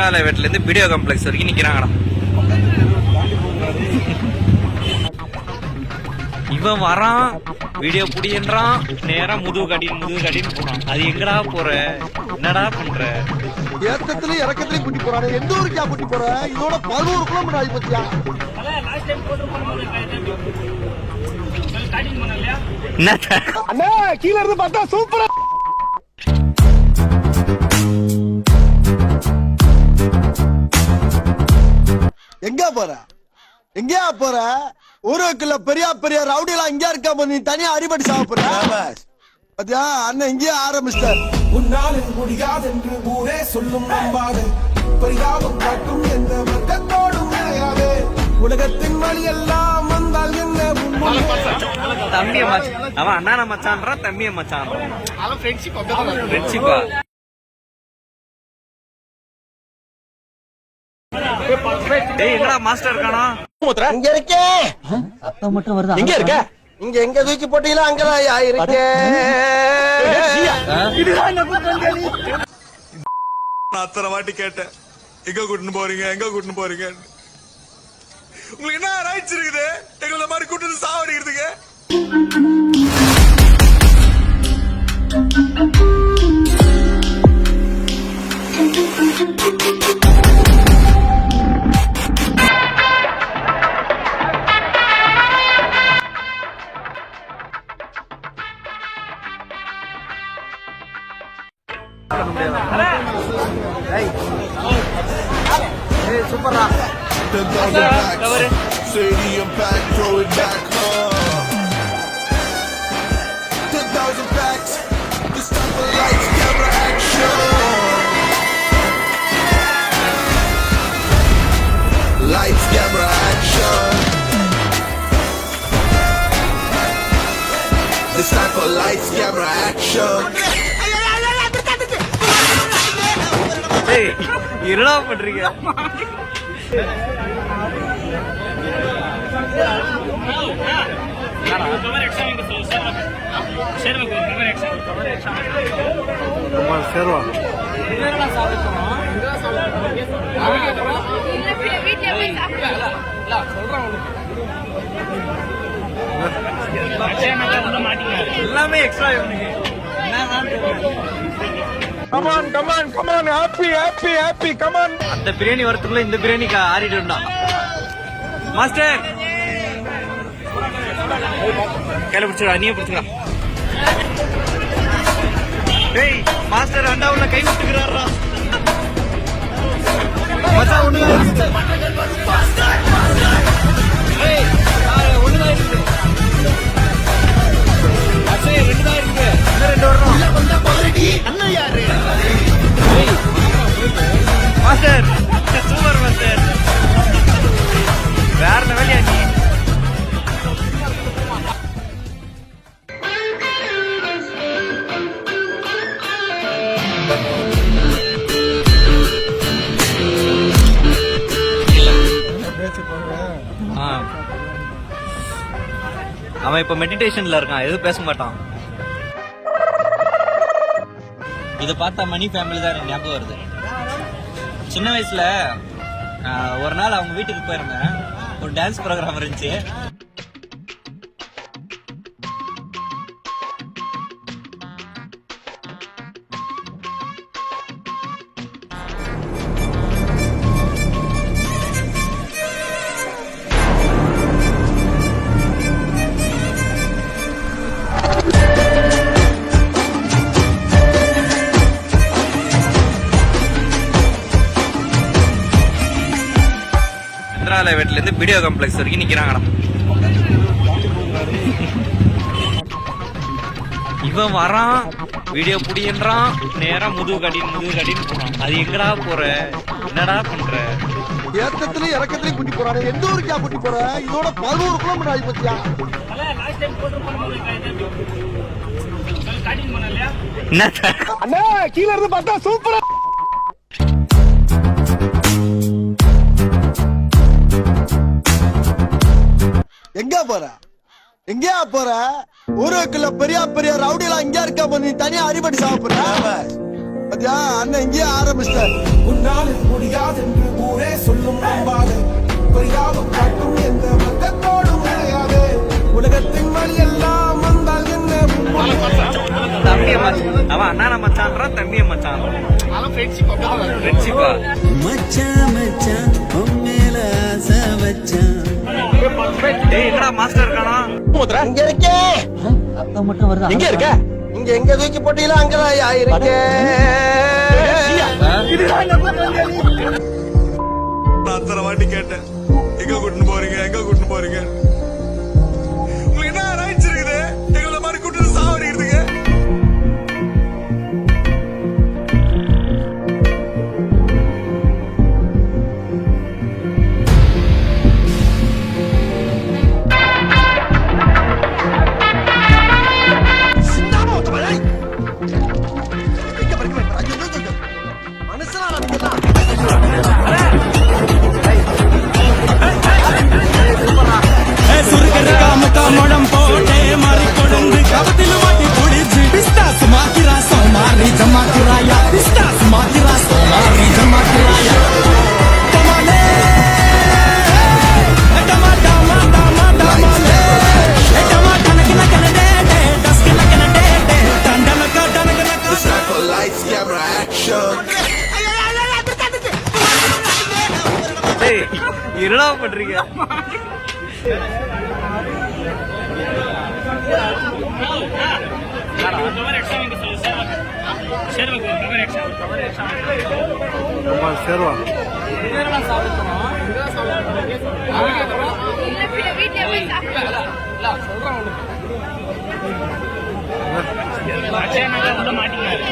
சந்திராலய வீட்டுல இருந்து video complex வரைக்கும் நிக்கிறாங்கடா. இவன் வரான், வீடியோ புடின்றான், நேரா முதுகு கடின்னு போறான். அது எங்கடா போற, என்னடா பண்ற? ஏத்தத்திலயும் இறக்கத்திலயும் கூட்டி போறாரு. எந்த ஊருக்கா கூட்டி போற? இதோட 11 கிலோமீட்டர் ஆகி பத்தியா? அண்ணா கீழ இருந்து பார்த்தா சூப்பரா. எங்க போற? எங்கயா போற? ஊருக்குள்ள பெரிய பெரிய ரவுடிலாம் இங்க இருக்க, நீ தனியா அடிபடி சாப்பிடுற. பாத்தியா அண்ணன் இங்கேயே ஆரம்பிச்சிட்டார். உன்னால் முடியாது என்று ஊரே சொல்லும் நம்பாது, பரிதாபம் காட்டும் எந்த வர்க்கத்தோடும் கிடையாது. உலகத்தின் வழி எல்லாம் வந்தால் என்ன தம்பிய மச்சான், அவன் அண்ணா மச்சான்றான், தம்பிய மச்சான்றான். ஃப்ரெண்ட்ஷிப்பா எங்கடா மாஸ்டர் இருக்கானா? இங்க இருக்கே. சத்தம் மட்டும் வருது. எங்க இருக்க? இங்க எங்க தூக்கி போட்டீங்களா அங்கதான் இருக்கே. நான் அத்தனை வாட்டி கேட்டேன், எங்க கூட்டின்னு போறீங்க, எங்க கூட்டின்னு போறீங்க? உங்களுக்கு என்ன ரைட்ஸ் இருக்குது எங்களை மாதிரி கூட்டு சாவடிக்கிறதுக்கு? சூப்பரா. Stadium pack, throw it back, 10,000 packs, this time for lights, camera, action. Lights, camera, action. This time for lights, camera, action. என்னடா பண்றீங்க? எல்லாமே எக்ஸ்ட்ரா. அந்த பிரியாணி வரத்துக்குள்ள இந்த பிரியாணி ஆறிடும்டா. மாஸ்டர் கையில பிடிச்சிடா, நீயே பிடிச்சிடா. டேய் மாஸ்டர் அண்டாவுல கை விட்டுக்கிறாரா? மச்சான் ஒண்ணுதான் இருக்கு. ஒண்ணுதான் இருக்கு. அச்சே 2 தான் இருக்கு. 2 வரணும். அண்ணன் யாரு? மாஸ்டர் சூப்பர் மாஸ்டர், வேற லெவலியா நீ. அவன் இப்ப மெடிடேஷன்ல இருக்கான், எதுவும் பேச மாட்டான். இதை பார்த்தா மணி ஃபேமிலி தான் எனக்கு ஞாபகம் வருது. சின்ன வயசுல ஒரு நாள் அவங்க வீட்டுக்கு போயிருந்தேன். ஒரு டான்ஸ் ப்ரோக்ராம் இருந்துச்சு. சந்திராலய வீட்டுல இருந்து வீடியோ காம்ப்ளெக்ஸ் வரைக்கும் நிக்கிறாங்கடா. இவன் வரான், வீடியோ புடின்றான், நேரா முதுகு கடின்னு போறான். அது எங்கடா போற, என்னடா பண்ற? ஏத்தத்திலயும் இறக்கத்திலயும் கூட்டி போறாரு. எந்த ஊருக்கா கூட்டி போற? இதோட 11 கிலோமீட்டர் ஆகி பத்தியா? அண்ணா கீழ இருந்து பார்த்தா சூப்பரா. எங்க போற? எங்கயா போற? ஊருக்குள்ள பெரிய பெரிய ரவுடிலாம் இங்க இருக்க, நீ தனியா அடிபடி சாப்பிடுற. பாத்தியா அண்ணன் இங்கேயே ஆரம்பிச்சிட்டார். உன்னாலே முடியாதென்று ஊரே சொல்லும் நம்பாதே பரிதாபம் காட்டும் எந்த வர்க்கத்தோடும் கிடையாது உலகத்தின் வழி எல்லாம் வந்தால் என்ன தம்பிய மச்சான் அவன் அண்ணா மச்சான்றான் தம்பிய மச்சான் ஃப்ரெண்ட்ஷிப்பா மச்சான் மச்சான் உண்மையில ஆசை வச்சான். டேய் என்னடா மாஸ்டர் இருக்கானா இங்க இருக்கே. அத்தை மட்டும் வருதா? எங்க இருக்க? இங்க எங்க தூக்கி போட்டீங்களோ அங்கதான் இருக்கே. நான் அத்தனை வாட்டி கேட்டேன் எங்க கூட்டின்னு போறீங்க எங்க கூட்டின்னு போறீங்க உங்களுக்கு என்ன ரைட்ஸ் இருக்குது எங்களை மாதிரி கூட்டிட்டு சாவடிக்கிறதுக்கு மனுஷனா நமக்கு முழம் போட்டே மாறி கொழுந்து கவத்தில் மாட்டி குடிச்சு பிஸ்தாஸ் மாத்திரா சோமாரி ஜமாக்குறாயா பிஸ்தாஸ் மாத்திரா சோமாரி ஜமாக்குறாயா டமாலே டமா டமா டமா டமாலே டமா டனக்கன கனடே டஸ்கன கனடே டண்டனக டனகன lights camera action டேய் என்னடா பண்றீங்க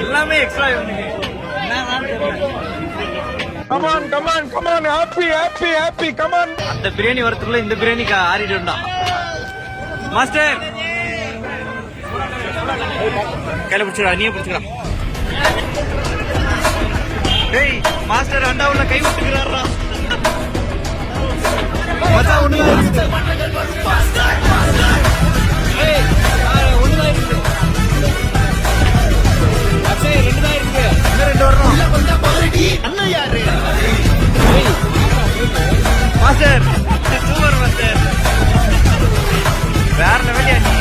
எல்லாமே extra come on happy come on அந்த பிரியாணி வரதுக்குள்ள இந்த பிரியாணி ஆறிடும்டா மாஸ்டர் கையில பிடிச்சிடா நீயே பிடிச்சிடா டேய் மாஸ்டர் அண்டாவுல கை விட்டுக்கிறாரா மச்சான் ஒண்ணுதான் இருக்கு ஏய் ஒண்ணுதான் இருக்கு அச்சே ரெண்டுதான் இருக்கு இன்னும் ரெண்டு வரணும் அண்ணா யாரு மாஸ்டர் சூப்பர் மாஸ்டர் வேற லெவலியா நீ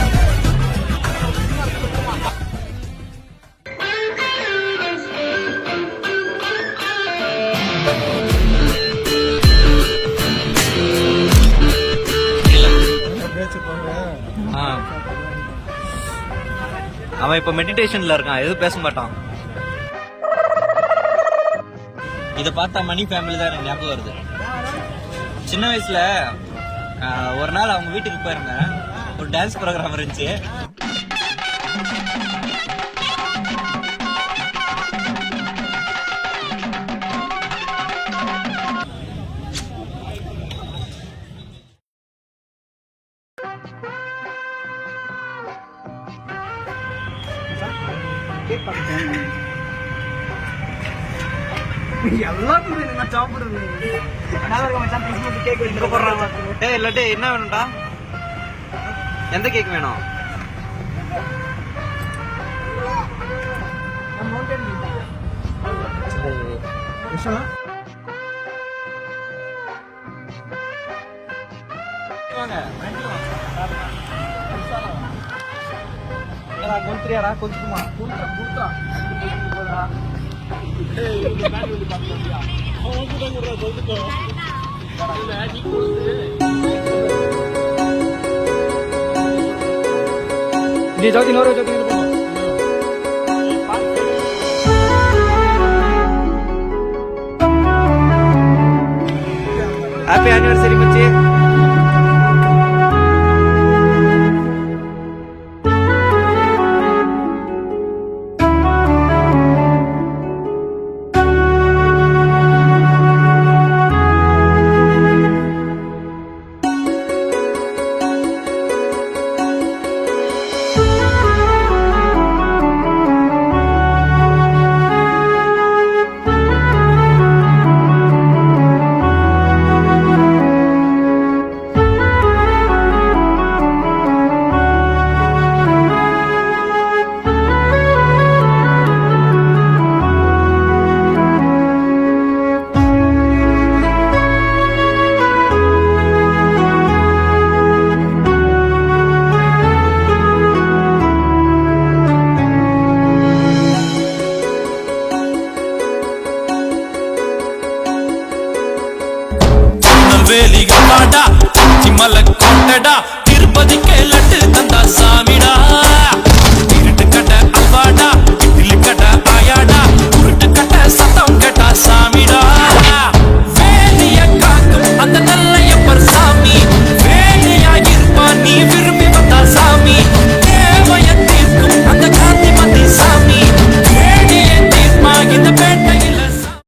அவன் இப்ப மெடிடேஷன்ல இருக்கான் எதுவும் பேச மாட்டான் இத பார்த்தா மணி ஃபேமிலி தான் எனக்கு ஞாபகம் வருது சின்ன வயசுல ஒரு நாள் அவங்க வீட்டுக்கு போயிருந்தேன் ஒரு டான்ஸ் ப்ரோக்ராம் இருந்துச்சு என்ன வேணும்டா எந்த கேக் வேணும் கொளுத்துறியாடா கொஞ்சமா ஹாப்பி ஆனிவர்சரி மச்சி வாடா சிமல கோட்டடா